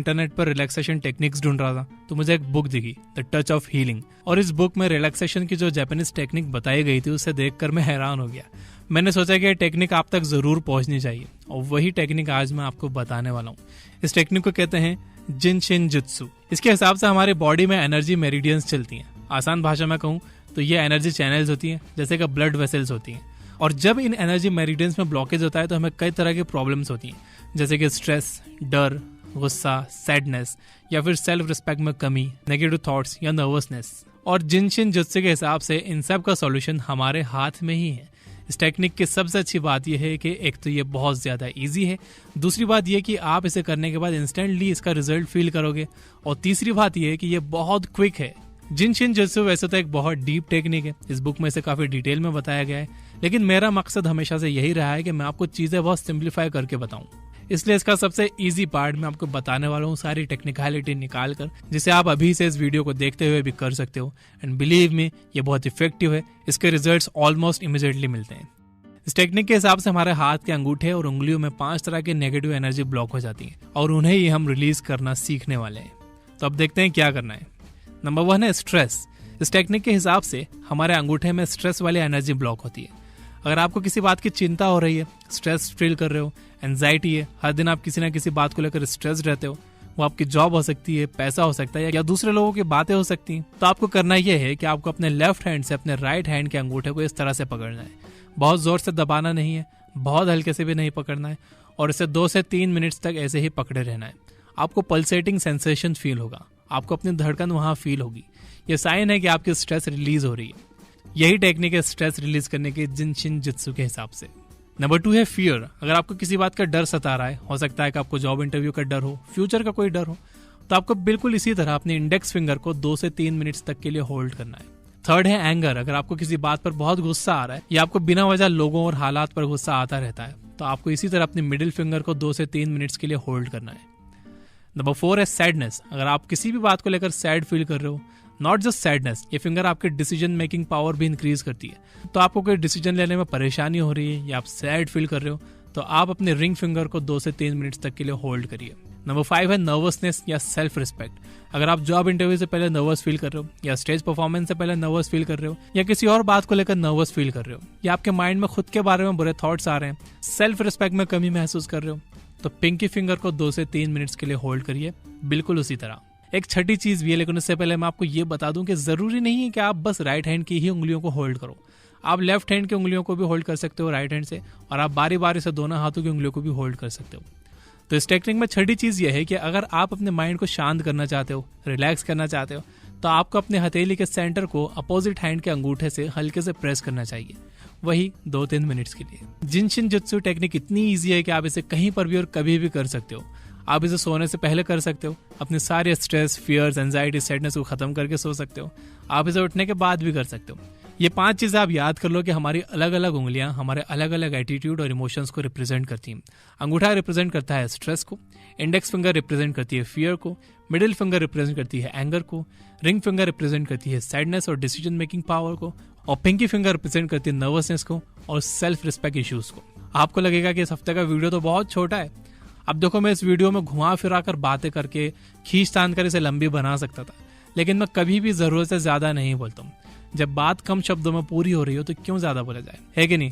Internet पर relaxation techniques ढूंढ रहा था तो मुझे एक बुक दिखी, द टच ऑफ हीलिंग। और इस बुक में रिलैक्सेशन की जो जापानीज टेक्निक बताई गई थी उसे देखकर मैं हैरान हो गया। मैंने सोचा कि ये टेक्निक आप तक जरूर पहुंचनी चाहिए और वही टेक्निक आज मैं आपको बताने वाला हूँ। इस टेक्निक को कहते हैं जिनशिन जुत्सु। इसके हिसाब से हमारे बॉडी में एनर्जी मेरिडियंस चलती हैं। आसान भाषा में कहूँ तो ये एनर्जी चैनल्स होती हैं, जैसे कि ब्लड वेसल्स होती हैं। और जब इन एनर्जी मेरिडियंस में ब्लॉकेज होता है तो हमें कई तरह की प्रॉब्लम्स होती हैं, जैसे कि स्ट्रेस, डर, गुस्सा, सैडनेस या फिर सेल्फ रिस्पेक्ट में कमी, नेगेटिव थॉट्स या नर्वसनेस। और जिनशिन जुत्सु के हिसाब से इन सब का सॉल्यूशन हमारे हाथ में ही है। इस टेक्निक की सबसे अच्छी बात यह है कि एक तो ये बहुत ज़्यादा इजी है, दूसरी बात यह कि आप इसे करने के बाद इंस्टेंटली इसका रिजल्ट फील करोगे, और तीसरी बात यह है कि ये बहुत क्विक है। जिनशिन जुत्सु वैसे तो एक बहुत डीप टेक्निक है, इस बुक में इसे काफ़ी डिटेल में बताया गया है, लेकिन मेरा मकसद हमेशा से यही रहा है कि मैं आपको चीज़ें बहुत सिंप्लीफाई करके बताऊं। इसलिए इसका सबसे इजी पार्ट मैं आपको बताने वाला हूँ, सारी टेक्निकलिटी निकाल कर, जिसे आप अभी से इस वीडियो को देखते हुए भी कर सकते हो। एंड बिलीव मी, ये बहुत इफेक्टिव है, इसके रिजल्ट्स ऑलमोस्ट इमीडिएटली मिलते हैं। इस टेक्निक के हिसाब से हमारे हाथ के अंगूठे और उंगलियों में 5 तरह की नेगेटिव एनर्जी ब्लॉक हो जाती है और उन्हें ही हम रिलीज करना सीखने वाले हैं। तो अब देखते हैं क्या करना है। नंबर 1 है स्ट्रेस। इस टेक्निक के हिसाब से हमारे अंगूठे में स्ट्रेस वाली एनर्जी ब्लॉक होती है। अगर आपको किसी बात की चिंता हो रही है, स्ट्रेस फील कर रहे हो, एंजाइटी है, हर दिन आप किसी ना किसी बात को लेकर स्ट्रेस रहते हो, वो आपकी जॉब हो सकती है, पैसा हो सकता है या दूसरे लोगों की बातें हो सकती हैं, तो आपको करना यह है कि आपको अपने लेफ्ट हैंड से अपने राइट हैंड के अंगूठे को इस तरह से पकड़ना है। बहुत जोर से दबाना नहीं है, बहुत हल्के से भी नहीं पकड़ना है, और इसे 2 से 3 मिनट्स तक ऐसे ही पकड़े रहना है। आपको पल्सेटिंग सेंसेशन फील होगा, आपको अपनी धड़कन वहां फील होगी। ये साइन है कि आपकी स्ट्रेस रिलीज हो रही है। यही टेक्निक है स्ट्रेस रिलीज करने के जिनशिन जुत्सु के हिसाब से। नंबर 2 है फियर। अगर आपको किसी बात का डर सता रहा है, हो सकता है कि आपको जॉब इंटरव्यू का डर हो, फ्यूचर का कोई डर हो, तो आपको बिल्कुल इसी तरह अपने इंडेक्स फिंगर को 2 से 3 मिनट्स तक के लिए होल्ड करना है। थर्ड है एंगर। अगर आपको किसी बात पर बहुत गुस्सा आ रहा है या आपको बिना वजह लोगों और हालात पर गुस्सा आता रहता है, तो आपको इसी तरह अपने मिडिल फिंगर को 2 से 3 मिनट्स के लिए होल्ड करना है। नंबर 4 है सैडनेस। अगर आप किसी भी बात को लेकर सैड फील कर रहे हो, नॉट जस्ट सैडनेस, ये फिंगर आपके डिसीजन मेकिंग पावर भी इंक्रीज करती है। तो आपको कोई डिसीजन लेने में परेशानी हो रही है या आप सैड फील कर रहे हो, तो आप अपने रिंग फिंगर को 2 से 3 मिनट्स तक के लिए होल्ड करिए। नंबर 5 है नर्वसनेस या सेल्फ रिस्पेक्ट। अगर आप जॉब इंटरव्यू से पहले नर्वस फील कर रहे हो, या स्टेज परफॉर्मेंस से पहले नर्वस फील कर रहे हो, या किसी और बात को लेकर नर्वस फील कर रहे हो, या आपके माइंड में खुद के बारे में बुरे थॉट्स आ रहे हैं, सेल्फ रिस्पेक्ट में कमी महसूस कर रहे हो, तो पिंकी फिंगर को 2 से 3 मिनट्स के लिए होल्ड करिए। बिल्कुल उसी तरह एक छठी चीज भी है, लेकिन उससे पहले मैं आपको ये बता दूं कि जरूरी नहीं है कि आप बस राइट हैंड की ही उंगलियों को होल्ड करो। आप लेफ्ट हैंड की उंगलियों को भी होल्ड कर सकते हो राइट हैंड से, और आप बारी बारी से दोनों हाथों की उंगलियों को भी होल्ड कर सकते हो। तो इस टेक्निक में छठी चीज ये है कि अगर आप अपने माइंड को शांत करना चाहते हो, रिलैक्स करना चाहते हो, तो आपको अपने हथेली के सेंटर को अपोजिट हैंड के अंगूठे से हल्के से प्रेस करना चाहिए, वही 2-3 मिनट्स के लिए। जिनशिन जुत्सु टेक्निक इतनी ईजी है कि आप इसे कहीं पर भी और कभी भी कर सकते हो। आप इसे सोने से पहले कर सकते हो, अपने सारे स्ट्रेस, फियर्स, एंजाइटी, सैडनेस को खत्म करके सो सकते हो। आप इसे उठने के बाद भी कर सकते हो। ये 5 चीजें आप याद कर लो कि हमारी अलग अलग उंगलियां हमारे अलग अलग एटीट्यूड और इमोशंस को रिप्रेजेंट करती हैं। अंगूठा रिप्रेजेंट करता है स्ट्रेस को, इंडेक्स फिंगर रिप्रेजेंट करती है फियर को, मिडिल फिंगर रिप्रेजेंट करती है एंगर को, रिंग फिंगर रिप्रेजेंट करती है सैडनेस और डिसीजन मेकिंग पावर को, और पिंकी फिंगर रिप्रेजेंट करती है नर्वसनेस को और सेल्फ रिस्पेक्ट इश्यूज को। आपको लगेगा कि इस हफ्ते का वीडियो तो बहुत छोटा है। अब देखो, मैं इस वीडियो में घुमा फिरा कर बातें करके खींच तान कर इसे लंबी बना सकता था, लेकिन मैं कभी भी जरूरत से ज्यादा नहीं बोलता हूँ। जब बात कम शब्दों में पूरी हो रही हो तो क्यों ज्यादा बोला जाए, है कि नहीं?